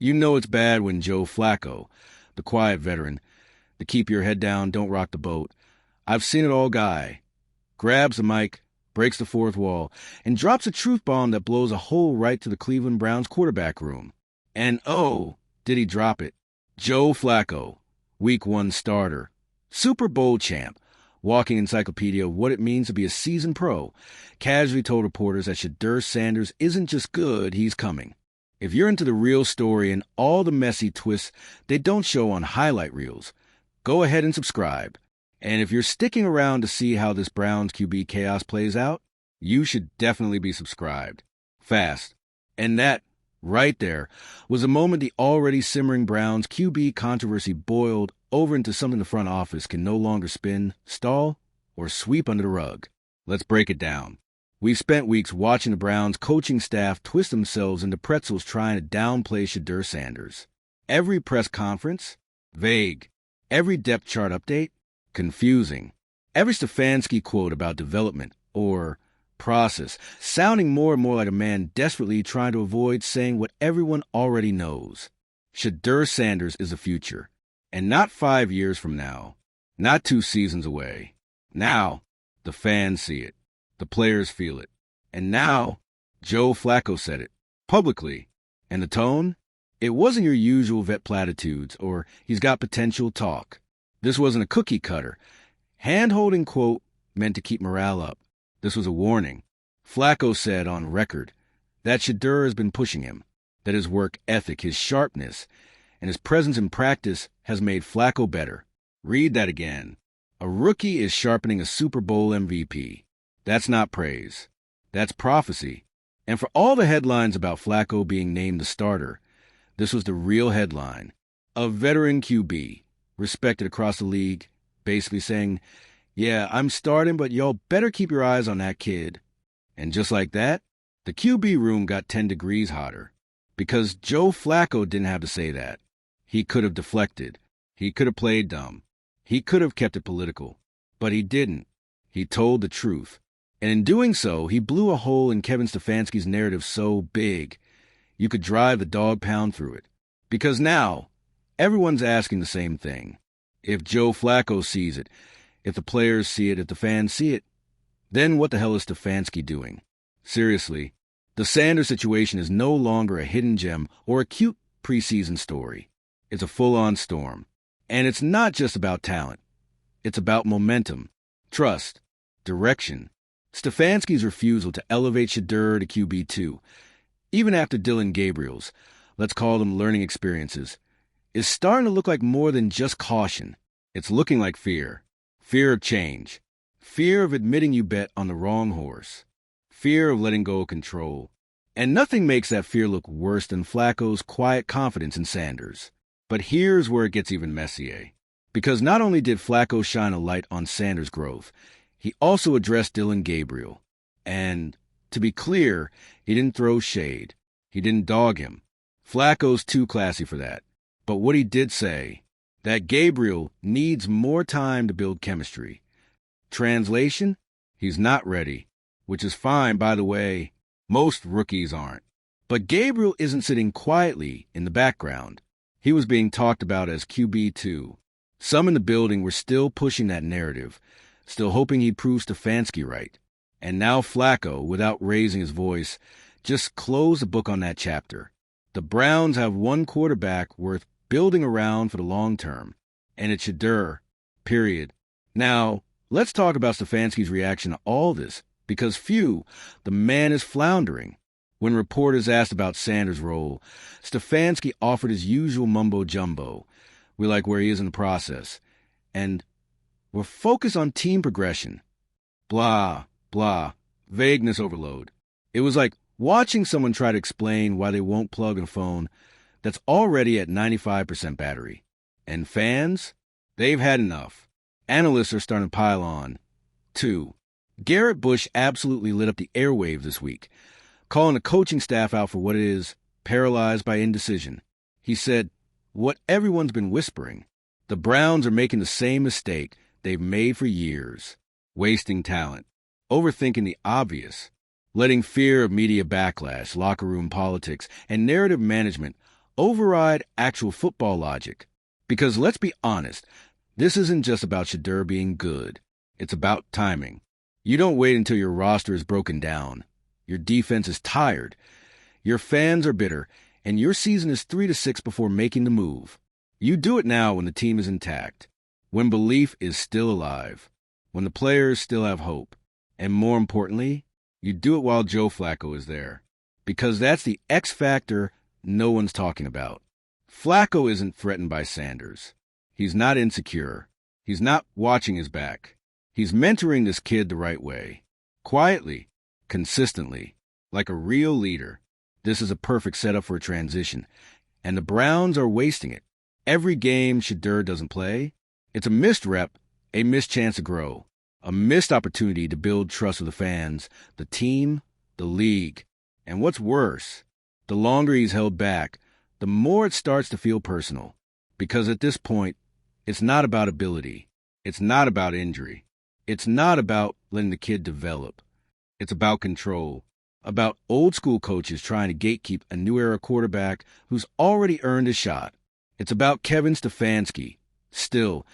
You know it's bad when Joe Flacco, the quiet veteran, the keep your head down, don't rock the boat, I've seen it all guy, grabs the mic, breaks the fourth wall, and drops a truth bomb that blows a hole right to the Cleveland Browns quarterback room. And oh, did he drop it. Joe Flacco, Week 1 starter, Super Bowl champ, walking encyclopedia of what it means to be a seasoned pro, casually told reporters that Shedeur Sanders isn't just good, he's coming. If you're into the real story and all the messy twists they don't show on highlight reels, go ahead and subscribe. And if you're sticking around to see how this Browns QB chaos plays out, you should definitely be subscribed. Fast. And that, right there, was the moment the already simmering Browns QB controversy boiled over into something the front office can no longer spin, stall, or sweep under the rug. Let's break it down. We've spent weeks watching the Browns coaching staff twist themselves into pretzels trying to downplay Shedeur Sanders. Every press conference, vague. Every depth chart update, confusing. Every Stefanski quote about development or process, sounding more and more like a man desperately trying to avoid saying what everyone already knows. Shedeur Sanders is the future. And not 5 years from now. Not 2 seasons away. Now, the fans see it. The players feel it. And now, Joe Flacco said it. Publicly. And the tone? It wasn't your usual vet platitudes or he's got potential talk. This wasn't a cookie cutter. Hand-holding quote meant to keep morale up. This was a warning. Flacco said on record that Shedeur has been pushing him, that his work ethic, his sharpness, and his presence in practice has made Flacco better. Read that again. A rookie is sharpening a Super Bowl MVP. That's not praise. That's prophecy. And for all the headlines about Flacco being named the starter, this was the real headline. A veteran QB, respected across the league, basically saying, yeah, I'm starting, but y'all better keep your eyes on that kid. And just like that, the QB room got 10 degrees hotter. Because Joe Flacco didn't have to say that. He could have deflected. He could have played dumb. He could have kept it political. But he didn't. He told the truth. And in doing so, he blew a hole in Kevin Stefanski's narrative so big, you could drive the dog pound through it. Because now, everyone's asking the same thing. If Joe Flacco sees it, if the players see it, if the fans see it, then what the hell is Stefanski doing? Seriously, the Sanders situation is no longer a hidden gem or a cute preseason story. It's a full-on storm. And it's not just about talent. It's about momentum, trust, direction. Stefanski's refusal to elevate Shedeur to QB2, even after Dillon Gabriel's, let's call them learning experiences, is starting to look like more than just caution. It's looking like fear. Fear of change. Fear of admitting you bet on the wrong horse. Fear of letting go of control. And nothing makes that fear look worse than Flacco's quiet confidence in Sanders. But here's where it gets even messier. Because not only did Flacco shine a light on Sanders' growth, he also addressed Dillon Gabriel. And, to be clear, he didn't throw shade. He didn't dog him. Flacco's too classy for that. But what he did say, that Gabriel needs more time to build chemistry. Translation? He's not ready. Which is fine, by the way. Most rookies aren't. But Gabriel isn't sitting quietly in the background. He was being talked about as QB2. Some in the building were still pushing that narrative, still hoping he'd prove Stefanski right. And now Flacco, without raising his voice, just closed the book on that chapter. The Browns have one quarterback worth building around for the long term, and it's Shedeur, period. Now, let's talk about Stefanski's reaction to all this, because the man is floundering. When reporters asked about Sanders' role, Stefanski offered his usual mumbo-jumbo. We like where he is in the process. And we're focused on team progression. Blah, blah, vagueness overload. It was like watching someone try to explain why they won't plug a phone that's already at 95% battery. And fans? They've had enough. Analysts are starting to pile on. 2. Garrett Bush absolutely lit up the airwaves this week, calling the coaching staff out for what it is, paralyzed by indecision. He said, what everyone's been whispering. The Browns are making the same mistake they've made for years. Wasting talent. Overthinking the obvious. Letting fear of media backlash, locker room politics, and narrative management override actual football logic. Because let's be honest, this isn't just about Shedeur being good. It's about timing. You don't wait until your roster is broken down. Your defense is tired. Your fans are bitter, and your season is 3 to 6 before making the move. You do it now when the team is intact, when belief is still alive, when the players still have hope. And more importantly, you do it while Joe Flacco is there. Because that's the X factor no one's talking about. Flacco isn't threatened by Sanders. He's not insecure. He's not watching his back. He's mentoring this kid the right way. Quietly, consistently, like a real leader. This is a perfect setup for a transition. And the Browns are wasting it. Every game Shedeur doesn't play, it's a missed rep, a missed chance to grow, a missed opportunity to build trust with the fans, the team, the league. And what's worse, the longer he's held back, the more it starts to feel personal. Because at this point, it's not about ability. It's not about injury. It's not about letting the kid develop. It's about control. About old school coaches trying to gatekeep a new era quarterback who's already earned a shot. It's about Kevin Stefanski, still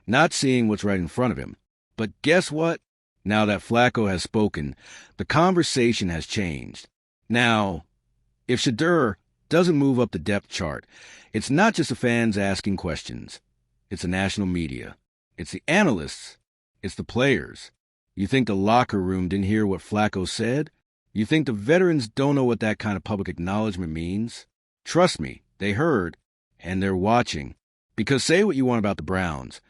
not seeing what's right in front of him. But guess what? Now that Flacco has spoken, the conversation has changed. Now, if Shedeur doesn't move up the depth chart, it's not just the fans asking questions. It's the national media. It's the analysts. It's the players. You think the locker room didn't hear what Flacco said? You think the veterans don't know what that kind of public acknowledgement means? Trust me, they heard, and they're watching. Because say what you want about the Browns,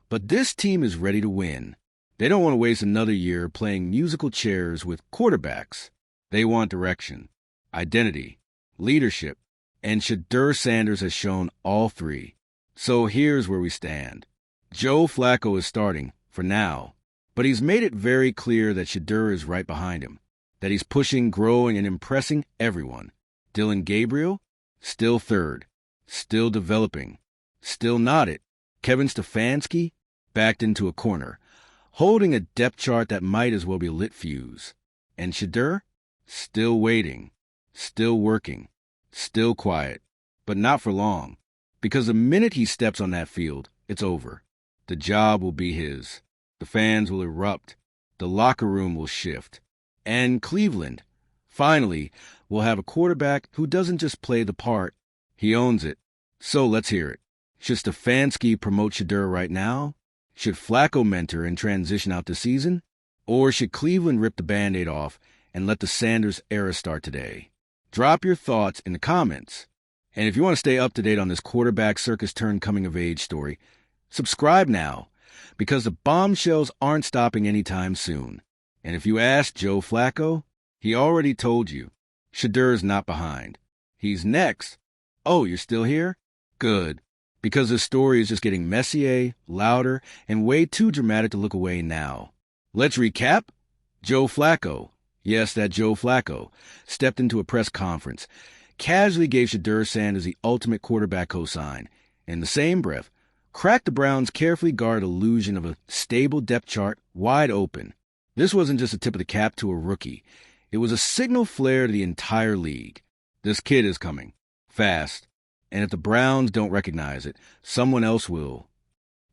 but this team is ready to win. They don't want to waste another year playing musical chairs with quarterbacks. They want direction, identity, leadership, and Shedeur Sanders has shown all three. So here's where we stand. Joe Flacco is starting, for now, but he's made it very clear that Shedeur is right behind him, that he's pushing, growing, and impressing everyone. Dylan Gabriel, still third, still developing, still not it. Kevin Stefanski, backed into a corner, holding a depth chart that might as well be a lit fuse. And Shedeur, still waiting, still working, still quiet, but not for long, because the minute he steps on that field, it's over. The job will be his. The fans will erupt. The locker room will shift. And Cleveland, finally, will have a quarterback who doesn't just play the part, he owns it. So let's hear it. Should Stefanski promote Shedeur right now? Should Flacco mentor and transition out the season? Or should Cleveland rip the Band-Aid off and let the Sanders era start today? Drop your thoughts in the comments. And if you want to stay up to date on this quarterback circus turn coming-of-age story, subscribe now, because the bombshells aren't stopping anytime soon. And if you ask Joe Flacco, he already told you. Shedeur's not behind. He's next. Oh, you're still here? Good. Because the story is just getting messier, louder, and way too dramatic to look away now. Let's recap. Joe Flacco, yes, that Joe Flacco, stepped into a press conference, casually gave Shedeur Sanders the ultimate quarterback cosign. In the same breath, cracked the Browns' carefully guarded illusion of a stable depth chart wide open. This wasn't just a tip of the cap to a rookie. It was a signal flare to the entire league. This kid is coming. Fast. And if the Browns don't recognize it, someone else will.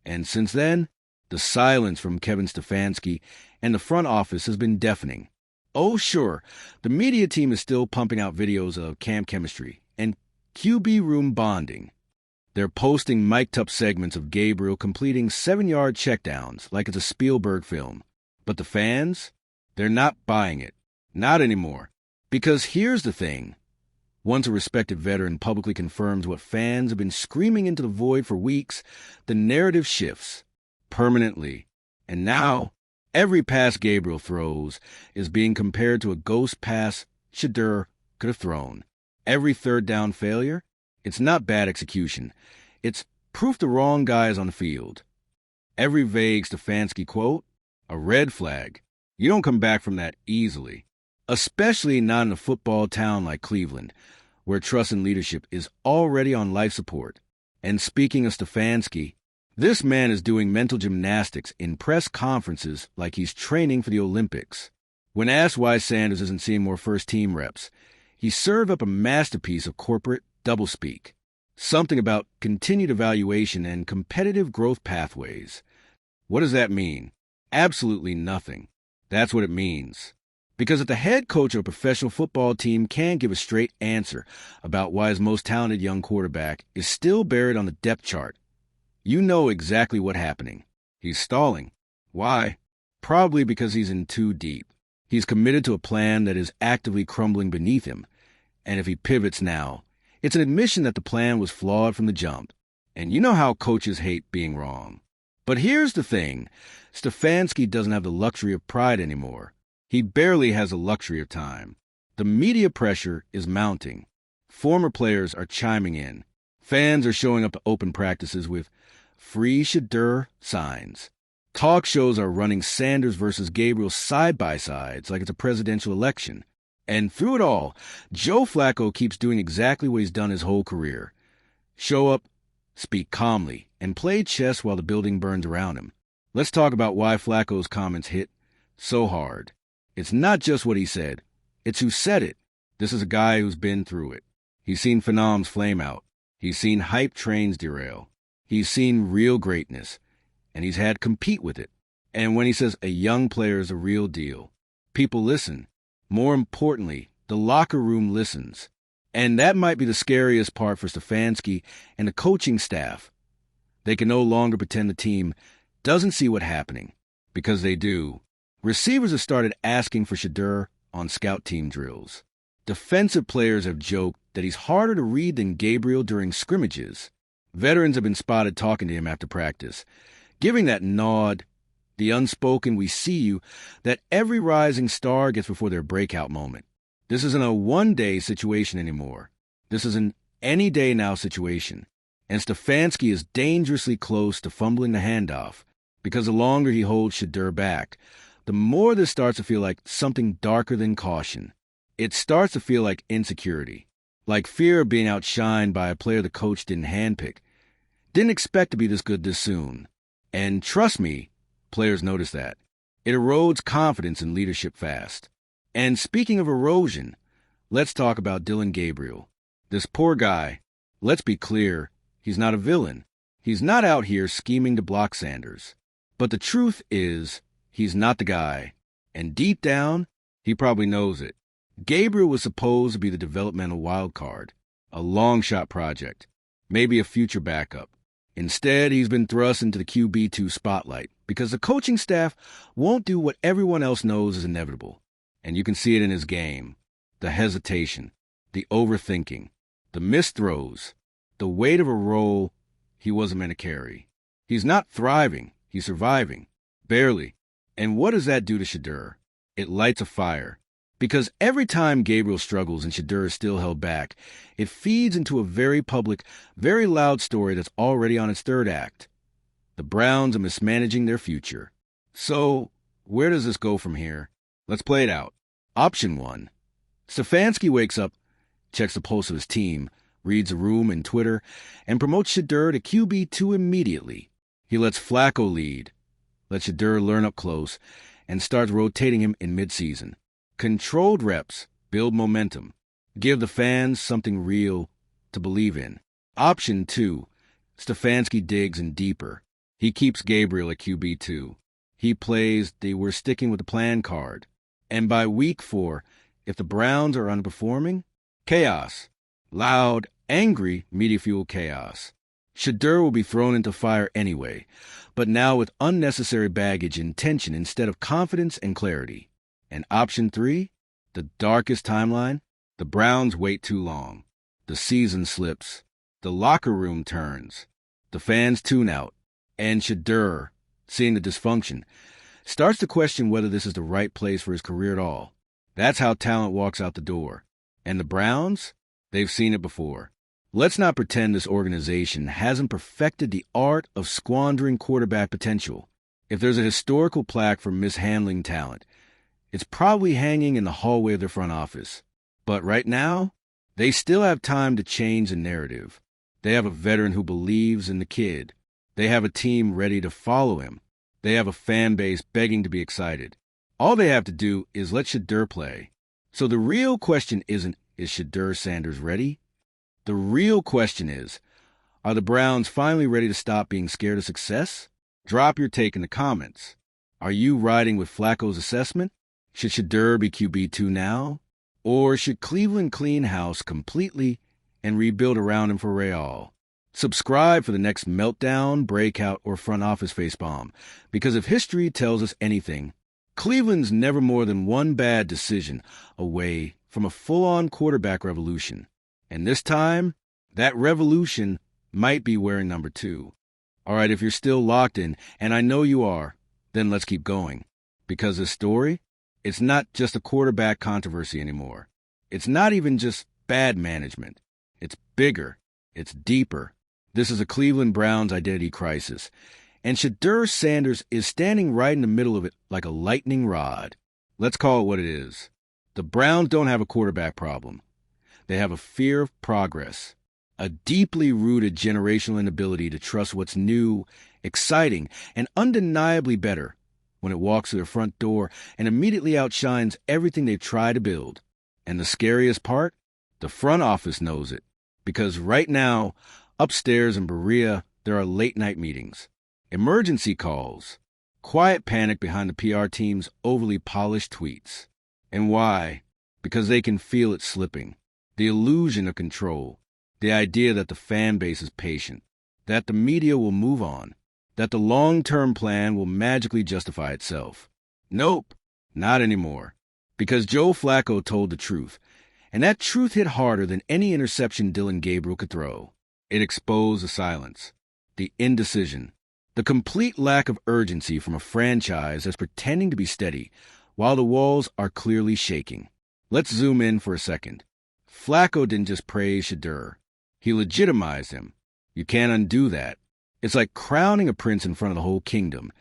And since then, the silence from Kevin Stefanski and the front office has been deafening. Oh, sure, the media team is still pumping out videos of camp chemistry and QB room bonding. They're posting mic'd-up segments of Gabriel completing 7-yard checkdowns like it's a Spielberg film. But the fans? They're not buying it. Not anymore. Because here's the thing. Once a respected veteran publicly confirms what fans have been screaming into the void for weeks, the narrative shifts permanently. And now, every pass Gabriel throws is being compared to a ghost pass Shedeur could have thrown. Every third down failure, it's not bad execution. It's proof the wrong guy is on the field. Every vague Stefanski quote, a red flag. You don't come back from that easily. Especially not in a football town like Cleveland, where trust and leadership is already on life support. And speaking of Stefanski, this man is doing mental gymnastics in press conferences like he's training for the Olympics. When asked why Sanders isn't seeing more first-team reps, he served up a masterpiece of corporate doublespeak. Something about continued evaluation and competitive growth pathways. What does that mean? Absolutely nothing. That's what it means. Because if the head coach of a professional football team can't give a straight answer about why his most talented young quarterback is still buried on the depth chart, you know exactly what's happening. He's stalling. Why? Probably because he's in too deep. He's committed to a plan that is actively crumbling beneath him, and if he pivots now, it's an admission that the plan was flawed from the jump. And you know how coaches hate being wrong. But here's the thing. Stefanski doesn't have the luxury of pride anymore. He barely has the luxury of time. The media pressure is mounting. Former players are chiming in. Fans are showing up to open practices with "Free Shedeur" signs. Talk shows are running Sanders versus Gabriel side-by-sides like it's a presidential election. And through it all, Joe Flacco keeps doing exactly what he's done his whole career. Show up, speak calmly, and play chess while the building burns around him. Let's talk about why Flacco's comments hit so hard. It's not just what he said. It's who said it. This is a guy who's been through it. He's seen phenoms flame out. He's seen hype trains derail. He's seen real greatness. And he's had compete with it. And when he says a young player is a real deal, people listen. More importantly, the locker room listens. And that might be the scariest part for Stefanski and the coaching staff. They can no longer pretend the team doesn't see what's happening, because they do. Receivers have started asking for Shedeur on scout team drills. Defensive players have joked that he's harder to read than Gabriel during scrimmages. Veterans have been spotted talking to him after practice, giving that nod, the unspoken "we see you," that every rising star gets before their breakout moment. This isn't a one-day situation anymore. This is an any-day-now situation. And Stefanski is dangerously close to fumbling the handoff, because the longer he holds Shedeur back, the more this starts to feel like something darker than caution. It starts to feel like insecurity, like fear of being outshined by a player the coach didn't handpick. Didn't expect to be this good this soon. And trust me, players notice that. It erodes confidence in leadership fast. And speaking of erosion, let's talk about Dillon Gabriel. This poor guy, let's be clear, he's not a villain. He's not out here scheming to block Sanders. But the truth is, he's not the guy. And deep down, he probably knows it. Gabriel was supposed to be the developmental wild card, a long-shot project, maybe a future backup. Instead, he's been thrust into the QB2 spotlight because the coaching staff won't do what everyone else knows is inevitable. And you can see it in his game. The hesitation, the overthinking, the missed throws, the weight of a role he wasn't meant to carry. He's not thriving, he's surviving. Barely. And what does that do to Shedeur? It lights a fire. Because every time Gabriel struggles and Shedeur is still held back, it feeds into a very public, very loud story that's already on its third act. The Browns are mismanaging their future. So, where does this go from here? Let's play it out. Option 1. Stefanski wakes up, checks the pulse of his team, reads the room and Twitter, and promotes Shedeur to QB2 immediately. He lets Flacco lead, lets Shedeur learn up close, and starts rotating him in midseason. Controlled reps, build momentum, give the fans something real to believe in. Option 2, Stefanski digs in deeper. He keeps Gabriel at QB2. He plays the "we're sticking with the plan" card. And by week 4, if the Browns are underperforming, chaos. Loud, angry, media-fueled chaos. Shedeur will be thrown into fire anyway, but now with unnecessary baggage and tension instead of confidence and clarity. And option 3, the darkest timeline, the Browns wait too long. The season slips. The locker room turns. The fans tune out. And Shedeur, seeing the dysfunction, starts to question whether this is the right place for his career at all. That's how talent walks out the door. And the Browns? They've seen it before. Let's not pretend this organization hasn't perfected the art of squandering quarterback potential. If there's a historical plaque for mishandling talent, it's probably hanging in the hallway of their front office. But right now, they still have time to change the narrative. They have a veteran who believes in the kid. They have a team ready to follow him. They have a fan base begging to be excited. All they have to do is let Shedeur play. So the real question isn't, is Shedeur Sanders ready? The real question is, are the Browns finally ready to stop being scared of success? Drop your take in the comments. Are you riding with Flacco's assessment? Should Shedeur be QB2 now? Or should Cleveland clean house completely and rebuild around him for Real? Subscribe for the next meltdown, breakout, or front office facepalm, because if history tells us anything, Cleveland's never more than one bad decision away from a full-on quarterback revolution. And this time, that revolution might be wearing number 2. All right, if you're still locked in, and I know you are, then let's keep going. Because this story, it's not just a quarterback controversy anymore. It's not even just bad management. It's bigger. It's deeper. This is a Cleveland Browns identity crisis. And Shedeur Sanders is standing right in the middle of it like a lightning rod. Let's call it what it is. The Browns don't have a quarterback problem. They have a fear of progress, a deeply rooted generational inability to trust what's new, exciting, and undeniably better when it walks through their front door and immediately outshines everything they've tried to build. And the scariest part? The front office knows it. Because right now, upstairs in Berea, there are late-night meetings, emergency calls, quiet panic behind the PR team's overly polished tweets. And why? Because they can feel it slipping. The illusion of control. The idea that the fan base is patient. That the media will move on. That the long-term plan will magically justify itself. Nope, not anymore. Because Joe Flacco told the truth. And that truth hit harder than any interception Dylan Gabriel could throw. It exposed the silence, the indecision, the complete lack of urgency from a franchise that's pretending to be steady while the walls are clearly shaking. Let's zoom in for a second. Flacco didn't just praise Shedeur. He legitimized him. You can't undo that. It's like crowning a prince in front of the whole kingdom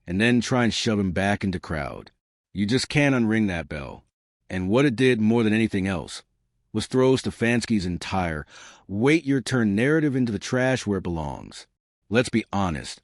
and then try and shove him back into crowd. You just can't unring that bell. And what it did more than anything else was throw Stefanski's entire wait-your-turn narrative into the trash where it belongs. Let's be honest.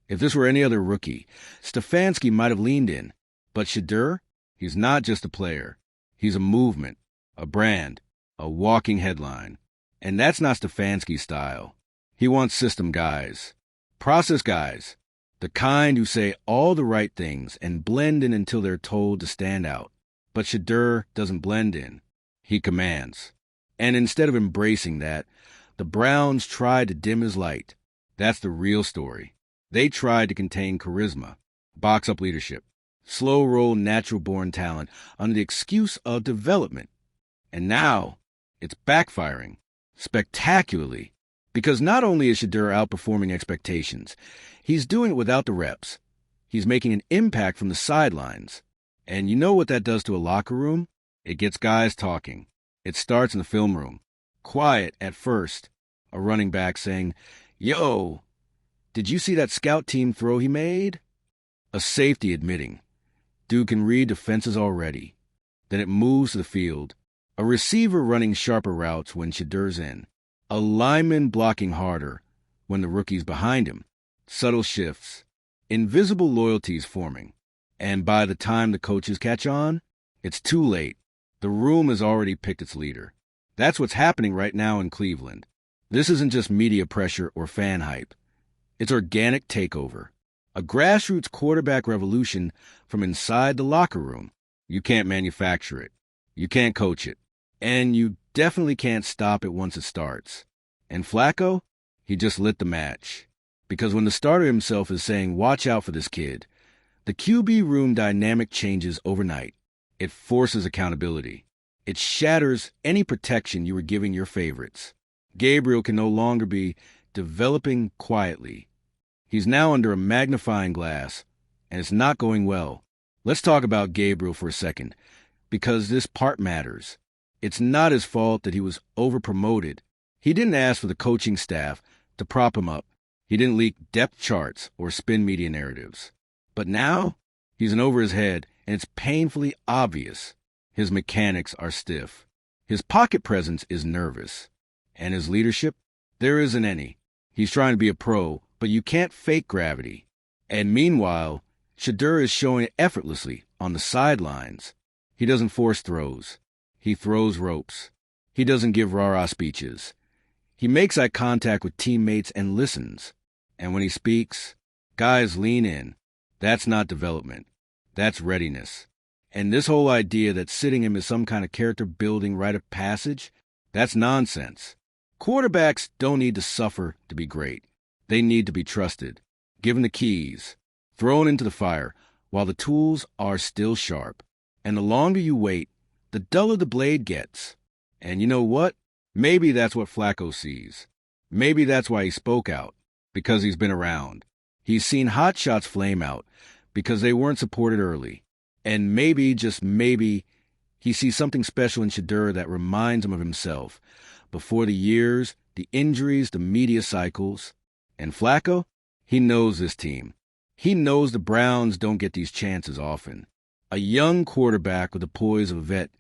If this were any other rookie, Stefanski might have leaned in. But Shedeur, he's not just a player. He's a movement, a brand, a walking headline. And that's not Stefanski's style. He wants system guys, process guys, the kind who say all the right things and blend in until they're told to stand out. But Shedeur doesn't blend in. He commands. And instead of embracing that, the Browns tried to dim his light. That's the real story. They tried to contain charisma, box up leadership, slow-roll natural-born talent under the excuse of development. And now, it's backfiring spectacularly. Because not only is Shedeur outperforming expectations, he's doing it without the reps. He's making an impact from the sidelines. And you know what that does to a locker room? It gets guys talking. It starts in the film room. Quiet at first. A running back saying, "Yo, did you see that scout team throw he made?" A safety admitting, "Dude can read defenses already." Then it moves to the field. A receiver running sharper routes when Shedeur's in. A lineman blocking harder when the rookie's behind him. Subtle shifts. Invisible loyalties forming. And by the time the coaches catch on, it's too late. The room has already picked its leader. That's what's happening right now in Cleveland. This isn't just media pressure or fan hype. It's organic takeover. A grassroots quarterback revolution from inside the locker room. You can't manufacture it. You can't coach it. And you definitely can't stop it once it starts. And Flacco, he just lit the match. Because when the starter himself is saying, "Watch out for this kid," the QB room dynamic changes overnight. It forces accountability. It shatters any protection you were giving your favorites. Gabriel can no longer be developing quietly. He's now under a magnifying glass, and it's not going well. Let's talk about Gabriel for a second, because this part matters. It's not his fault that he was over-promoted. He didn't ask for the coaching staff to prop him up. He didn't leak depth charts or spin media narratives. But now, he's in over his head, and it's painfully obvious. His mechanics are stiff. His pocket presence is nervous. And his leadership? There isn't any. He's trying to be a pro, but you can't fake gravity. And meanwhile, Shedeur is showing it effortlessly on the sidelines. He doesn't force throws. He throws ropes. He doesn't give rah-rah speeches. He makes eye contact with teammates and listens. And when he speaks, guys lean in. That's not development. That's readiness. And this whole idea that sitting him is some kind of character-building rite of passage, that's nonsense. Quarterbacks don't need to suffer to be great. They need to be trusted, given the keys, thrown into the fire while the tools are still sharp. And the longer you wait, the duller the blade gets. And you know what? Maybe that's what Flacco sees. Maybe that's why he spoke out, because he's been around. He's seen hot shots flame out because they weren't supported early. And maybe, just maybe, he sees something special in Shedeur that reminds him of himself before the years, the injuries, the media cycles. And Flacco, he knows this team. He knows the Browns don't get these chances often. A young quarterback with the poise of a vet,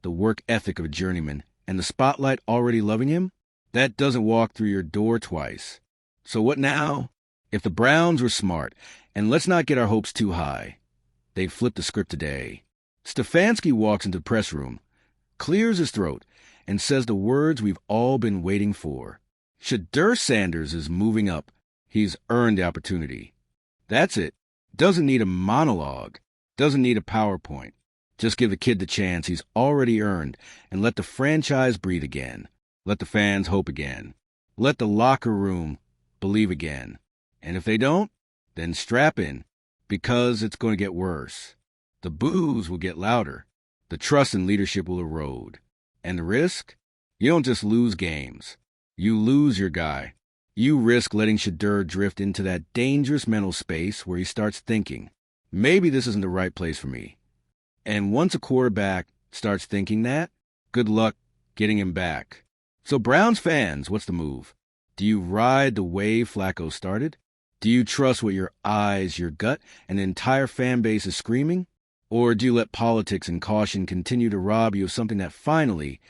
the work ethic of a journeyman, and the spotlight already loving him, that doesn't walk through your door twice. So what now? If the Browns were smart, and let's not get our hopes too high, they'd flip the script today. Stefanski walks into the press room, clears his throat, and says the words we've all been waiting for. Shedeur Sanders is moving up. He's earned the opportunity. That's it. Doesn't need a monologue. Doesn't need a PowerPoint. Just give the kid the chance he's already earned and let the franchise breathe again. Let the fans hope again. Let the locker room believe again. And if they don't, then strap in, because it's going to get worse. The boos will get louder. The trust in leadership will erode. And the risk? You don't just lose games. You lose your guy. You risk letting Shedeur drift into that dangerous mental space where he starts thinking, maybe this isn't the right place for me. And once a quarterback starts thinking that, good luck getting him back. So Browns fans, what's the move? Do you ride the wave Flacco started? Do you trust what your eyes, your gut, and the entire fan base is screaming? Or do you let politics and caution continue to rob you of something that finally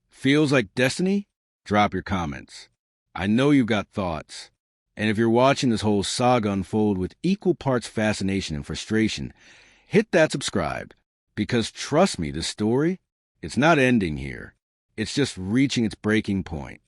feels like destiny? Drop your comments. I know you've got thoughts. And if you're watching this whole saga unfold with equal parts fascination and frustration, hit that subscribe. Because trust me, this story, it's not ending here. It's just reaching its breaking point.